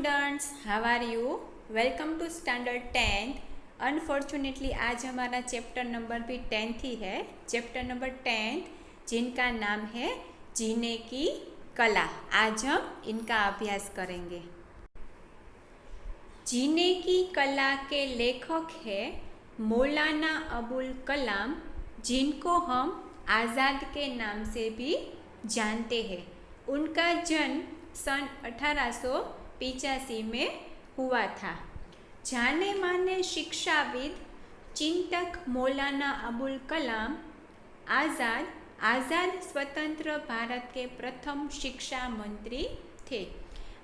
Students, how are you? Welcome to standard 10th। Unfortunately आज हमारा chapter number भी 10th ही है। चैप्टर नंबर 10th जिनका नाम है जीने की कला। आज हम इनका अभ्यास करेंगे। जीने की कला के लेखक है मौलाना अबुल कलाम, जिनको हम आज़ाद के नाम से भी जानते हैं। उनका जन्म सन 1885 में हुआ था। जाने माने शिक्षाविद चिंतक मौलाना अबुल कलाम आज़ाद स्वतंत्र भारत के प्रथम शिक्षा मंत्री थे।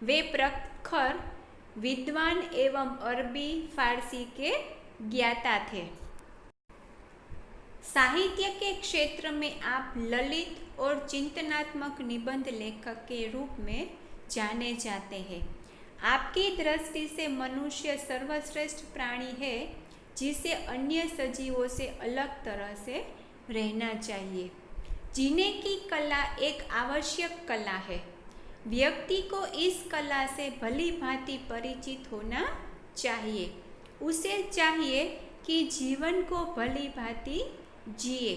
वे प्रखर विद्वान एवं अरबी फारसी के ज्ञाता थे। साहित्य के क्षेत्र में आप ललित और चिंतनात्मक निबंध लेखक के रूप में जाने जाते हैं। आपकी दृष्टि से मनुष्य सर्वश्रेष्ठ प्राणी है, जिसे अन्य सजीवों से अलग तरह से रहना चाहिए। जीने की कला एक आवश्यक कला है। व्यक्ति को इस कला से भली भांति परिचित होना चाहिए। उसे चाहिए कि जीवन को भली भांति जिए।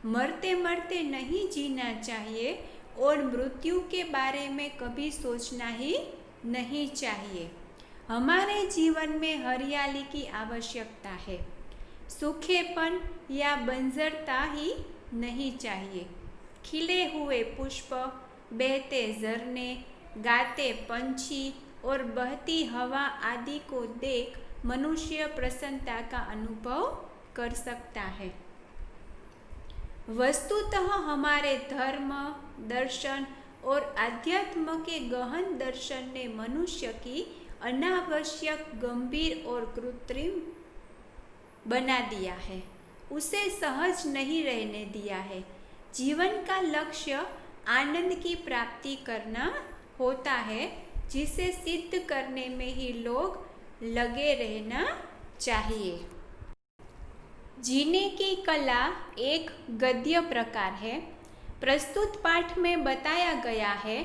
मरते मरते नहीं जीना चाहिए और मृत्यु के बारे में कभी सोचना ही नहीं चाहिए। हमारे जीवन में हरियाली की आवश्यकता है। सूखेपन या बंजरता ही नहीं चाहिए। खिले हुए पुष्प, बहते झरने, गाते पंछी और बहती हवा आदि को देख मनुष्य प्रसन्नता का अनुभव कर सकता है। वस्तुतः हमारे धर्म, दर्शन और आध्यात्म के गहन दर्शन ने मनुष्य की अनावश्यक, गंभीर और कृत्रिम बना दिया है। उसे सहज नहीं रहने दिया है। जीवन का लक्ष्य आनंद की प्राप्ति करना होता है, जिसे सिद्ध करने में ही लोग लगे रहना चाहिए। जीने की कला एक गद्य प्रकार है। प्रस्तुत पाठ में बताया गया है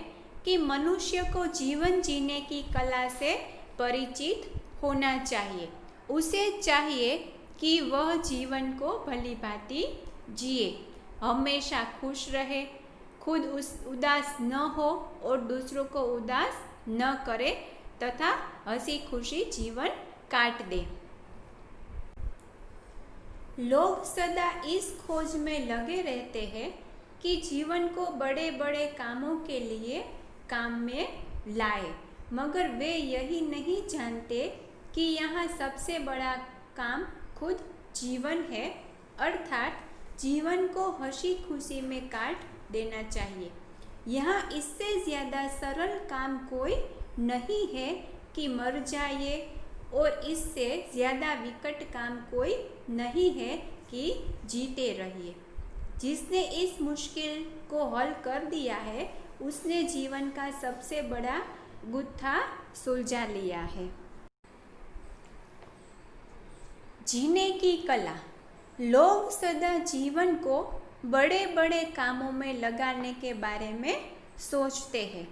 कि मनुष्य को जीवन जीने की कला से परिचित होना चाहिए। उसे चाहिए कि वह जीवन को भली भांति जिए, हमेशा खुश रहे, खुद उदास न हो और दूसरों को उदास न करे तथा हंसी खुशी जीवन काट दे। लोग सदा इस खोज में लगे रहते हैं कि जीवन को बड़े बड़े कामों के लिए काम में लाए, मगर वे यही नहीं जानते कि यहाँ सबसे बड़ा काम खुद जीवन है, अर्थात जीवन को हंसी खुशी में काट देना चाहिए। यहाँ इससे ज़्यादा सरल काम कोई नहीं है कि मर जाइए, और इससे ज़्यादा विकट काम कोई नहीं है कि जीते रहिए। जिसने इस मुश्किल को हल कर दिया है, उसने जीवन का सबसे बड़ा गुत्था सुलझा लिया है। जीने की कला। लोग सदा जीवन को बड़े बड़े कामों में लगाने के बारे में सोचते हैं,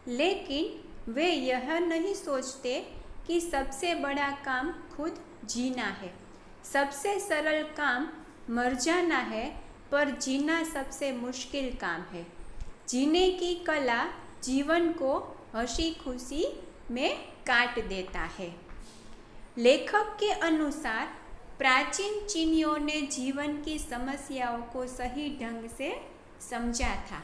लेकिन वे यह नहीं सोचते कि सबसे बड़ा काम खुद जीना है। सबसे सरल काम मर जाना है, पर जीना सबसे मुश्किल काम है। जीने की कला जीवन को हंसी खुशी में काट देता है। लेखक के अनुसार प्राचीन चीनियों ने जीवन की समस्याओं को सही ढंग से समझा था।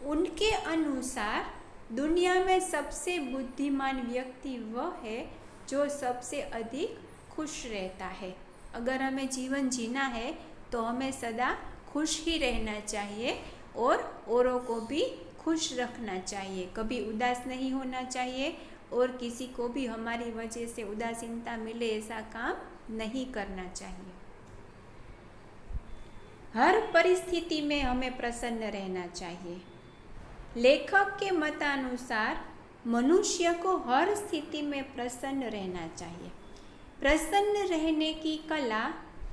उनके अनुसार दुनिया में सबसे बुद्धिमान व्यक्ति वह है जो सबसे अधिक खुश रहता है। अगर हमें जीवन जीना है तो हमें सदा खुश ही रहना चाहिए और औरों को भी खुश रखना चाहिए। कभी उदास नहीं होना चाहिए और किसी को भी हमारी वजह से उदासीनता मिले ऐसा काम नहीं करना चाहिए। हर परिस्थिति में हमें प्रसन्न रहना चाहिए। लेखक के मतानुसार मनुष्य को हर स्थिति में प्रसन्न रहना चाहिए। प्रसन्न रहने की कला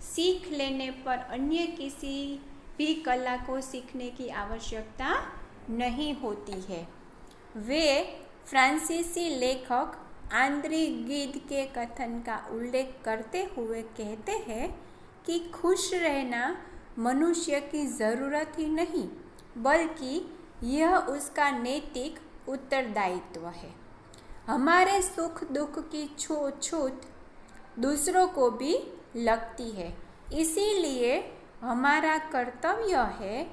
सीख लेने पर अन्य किसी भी कला को सीखने की आवश्यकता नहीं होती है। वे फ्रांसीसी लेखक आंद्री गिद्ध के कथन का उल्लेख करते हुए कहते हैं कि खुश रहना मनुष्य की ज़रूरत ही नहीं, बल्कि यह उसका नैतिक उत्तरदायित्व है। हमारे सुख दुख की छूट दूसरों को भी लगती है, इसीलिए हमारा कर्तव्य है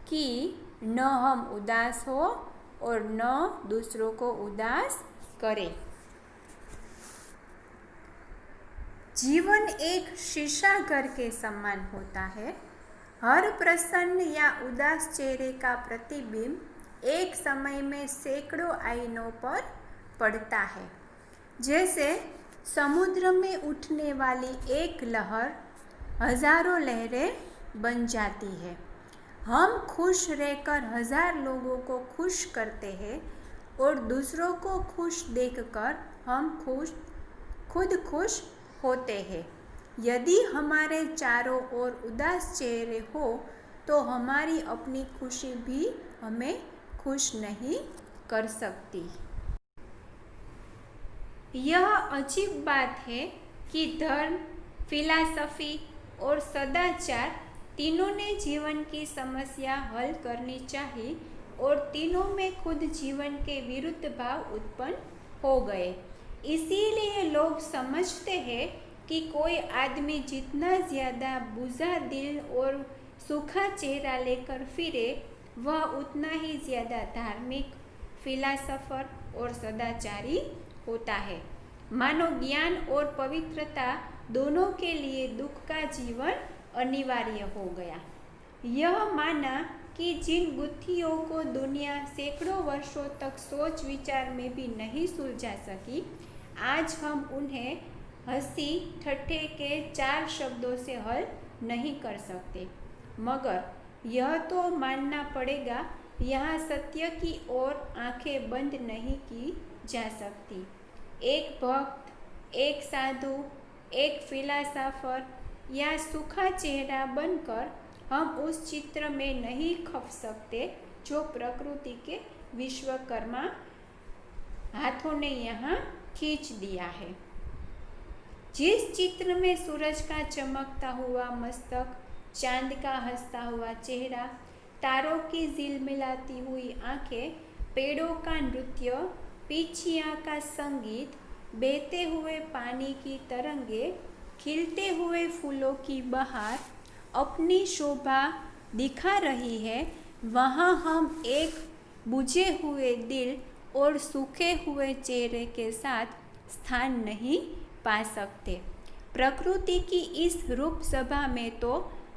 कि न हम उदास हो और न दूसरों को उदास करें। जीवन एक शीशाघर के समान होता है। हर प्रसन्न या उदास चेहरे का प्रतिबिंब एक समय में सैकड़ों आईनों पर पड़ता है। जैसे समुद्र में उठने वाली एक लहर हजारों लहरें बन जाती है। हम खुश रहकर 1000 लोगों को खुश करते हैं और दूसरों को खुश देखकर हम खुद खुश होते हैं। यदि हमारे चारों ओर उदास चेहरे हो तो हमारी अपनी खुशी भी हमें खुश नहीं कर सकती। यह अजीब बात है कि धर्म, फिलॉसफी और सदाचार तीनों ने जीवन की समस्या हल करनी चाहिए और तीनों में खुद जीवन के विरुद्ध भाव उत्पन्न हो गए। इसीलिए लोग समझते हैं कि कोई आदमी जितना ज़्यादा बुझा दिल और सूखा चेहरा लेकर फिरे, वह उतना ही ज़्यादा धार्मिक, फिलॉसफर और सदाचारी होता है। मानो ज्ञान और पवित्रता दोनों के लिए दुख का जीवन अनिवार्य हो गया। यह माना कि जिन गुत्थियों को दुनिया सैकड़ों वर्षों तक सोच विचार में भी नहीं सुलझा सकी, आज हम उन्हें हंसी ठट्ठे के 4 शब्दों से हल नहीं कर सकते। मगर यह तो मानना पड़ेगा, यहाँ सत्य की ओर आंखें बंद नहीं की जा सकती। एक भक्त, एक साधु, एक फिलॉसफर या सूखा चेहरा बनकर हम उस चित्र में नहीं खप सकते जो प्रकृति के विश्वकर्मा हाथों ने यहाँ खींच दिया है। जिस चित्र में सूरज का चमकता हुआ मस्तक, चांद का हंसता हुआ चेहरा, तारों की झिलमिलाती हुई आंखें, पेड़ों का नृत्य, पीछिया का संगीत, बहते हुए पानी की तरंगे, खिलते हुए फूलों की बहार अपनी शोभा दिखा रही है, वहाँ हम एक बुझे हुए दिल और सूखे हुए चेहरे के साथ स्थान नहीं पा सकते। प्रकृति की इस रूप सभा में तो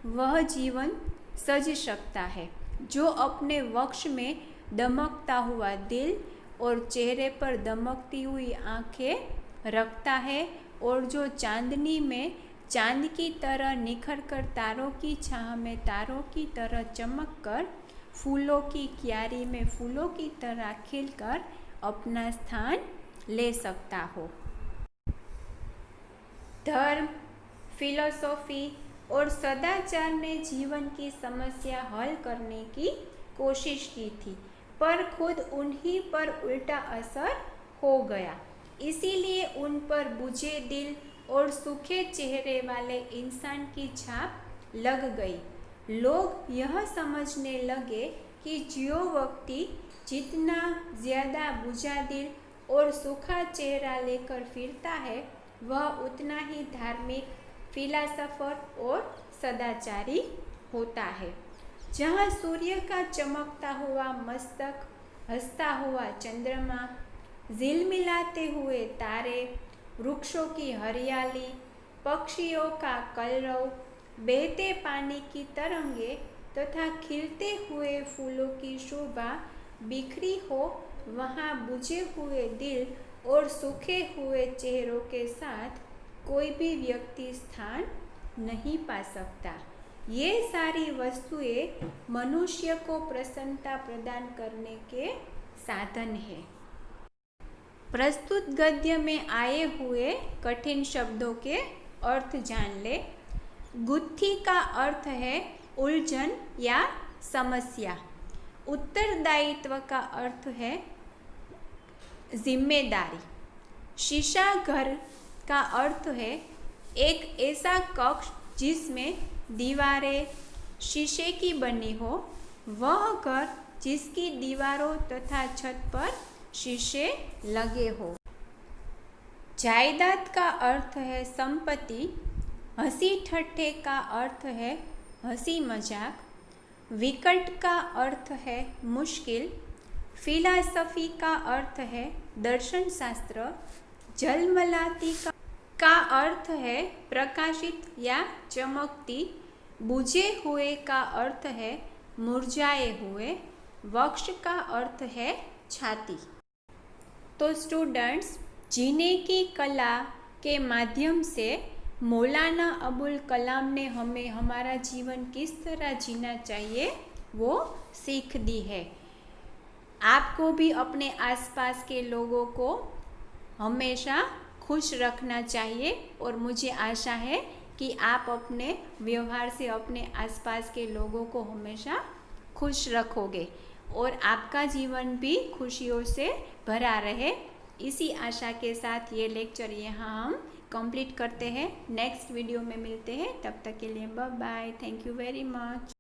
वह जीवन सज सकता है जो अपने वक्ष में दमकता हुआ दिल और चेहरे पर दमकती हुई आंखें रखता है और जो चांदनी में चांद की तरह निखर कर तारों की छाह में तारों की तरह चमक कर फूलों की क्यारी में फूलों की तरह खिलकर अपना स्थान ले सकता हो। धर्म, फिलॉसफी और सदाचार ने जीवन की समस्या हल करने की कोशिश की थी, पर खुद उन्हीं पर उल्टा असर हो गया। इसीलिए उन पर बुझे दिल और सूखे चेहरे वाले इंसान की छाप लग गई। लोग यह समझने लगे कि जो व्यक्ति जितना ज़्यादा बुझा दिल और सूखा चेहरा लेकर फिरता है, वह उतना ही धार्मिक, फिलॉसफर और सदाचारी होता है। जहाँ सूर्य का चमकता हुआ मस्तक, हंसता हुआ चंद्रमा, झिलमिलाते हुए तारे, वृक्षों की हरियाली, पक्षियों का कलरव, बहते पानी की तरंगे तथा खिलते हुए फूलों की शोभा बिखरी हो, वहाँ बुझे हुए दिल और सूखे हुए चेहरों के साथ कोई भी व्यक्ति स्थान नहीं पा सकता। ये सारी वस्तुएं मनुष्य को प्रसन्नता प्रदान करने के साधन है। प्रस्तुत गद्य में आए हुए कठिन शब्दों के अर्थ जान ले। गुत्थी का अर्थ है उलझन या समस्या। उत्तरदायित्व का अर्थ है जिम्मेदारी। शीशा घर का अर्थ है एक ऐसा कक्ष जिसमें दीवारें शीशे की बनी हो, वह घर जिसकी दीवारों तथा छत पर शीशे लगे हो। जायदाद का अर्थ है संपत्ति, हंसी ठट्ठे का अर्थ है हंसी मजाक, विकट का अर्थ है मुश्किल, फिलॉसफी का अर्थ है दर्शन शास्त्र, झलमलाती का अर्थ है प्रकाशित या चमकती, बुझे हुए का अर्थ है मुरझाए हुए, वक्ष का अर्थ है छाती। तो स्टूडेंट्स, जीने की कला के माध्यम से मौलाना अबुल कलाम ने हमें हमारा जीवन किस तरह जीना चाहिए वो सीख दी है। आपको भी अपने आसपास के लोगों को हमेशा खुश रखना चाहिए और मुझे आशा है कि आप अपने व्यवहार से अपने आसपास के लोगों को हमेशा खुश रखोगे और आपका जीवन भी खुशियों से भरा रहे। इसी आशा के साथ ये लेक्चर यहाँ हम कंप्लीट करते हैं। नेक्स्ट वीडियो में मिलते हैं, तब तक के लिए bye bye. Thank you very much.